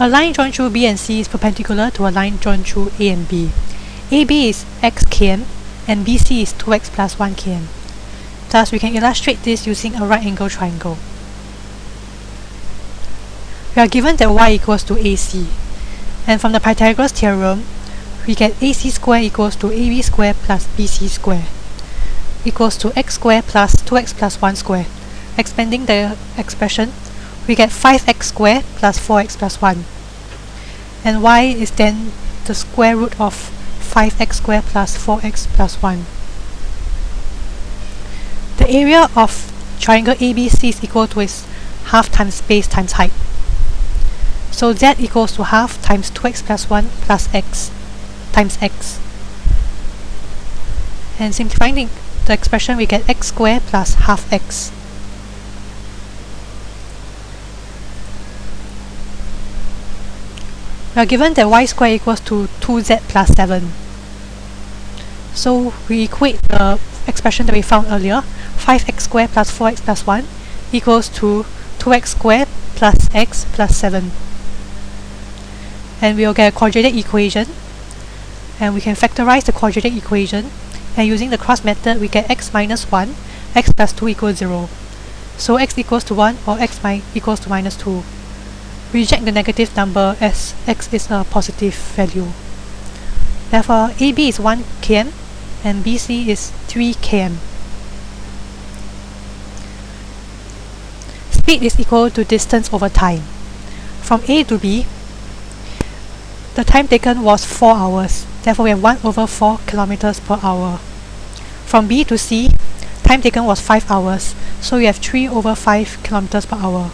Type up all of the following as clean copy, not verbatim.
A line drawn through B and C is perpendicular to a line drawn through A and B. AB is x km and BC is 2x plus 1 km. Thus, we can illustrate this using a right angle triangle. We are given that y equals to AC, and from the Pythagoras theorem, we get AC square equals to AB square plus BC square equals to x square plus 2x plus 1 square. Expanding the expression, we get 5x squared plus 4x plus 1. And y is then the square root of 5x squared plus 4x plus 1. The area of triangle ABC is equal to its half times base times height. So z equals to half times 2x plus 1 plus x times x. And simplifying the expression, we get x squared plus half x. We are given that y squared equals to 2z plus 7. So we equate the expression that we found earlier, 5x squared plus 4x plus 1 equals to 2x squared plus x plus 7. And we will get a quadratic equation, and we can factorize the quadratic equation, and using the cross method we get x minus 1, x plus 2 equals 0. So x equals to 1 or x equals to minus 2. Reject the negative number as x is a positive value. Therefore, AB is 1 km and BC is 3 km. Speed is equal to distance over time. From A to B, the time taken was 4 hours. Therefore, we have 1 over 4 kilometers per hour. From B to C, time taken was 5 hours. So we have 3 over 5 kilometers per hour.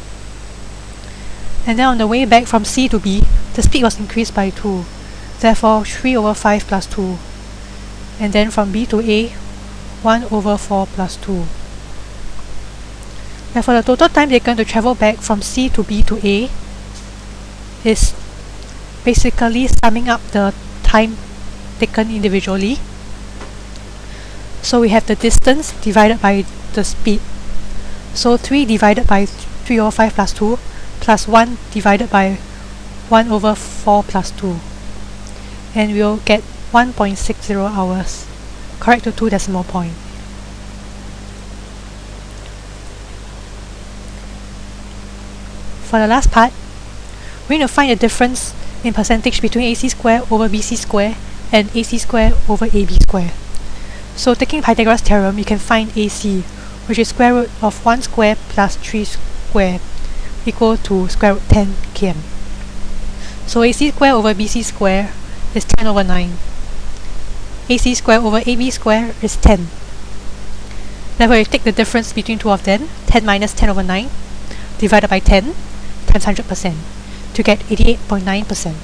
And then on the way back from C to B, the speed was increased by 2. Therefore, 3 over 5 plus 2. And then from B to A, 1 over 4 plus 2. Therefore, the total time taken to travel back from C to B to A is basically summing up the time taken individually. So we have the distance divided by the speed. So 3 divided by 3 over 5 plus 2 plus 1 divided by 1 over 4 plus 2. And we'll get 1.60 hours, correct to 2 decimal point. For the last part, we're going to find the difference in percentage between AC square over BC square and AC square over AB square. So taking Pythagoras theorem, you can find AC, which is square root of 1 square plus 3 square equal to square root 10 km. So AC square over BC square is 10 over 9. AC square over AB square is 10. Therefore, you take the difference between two of them, 10 minus 10 over 9, divided by 10 times 100%, to get 88.9%.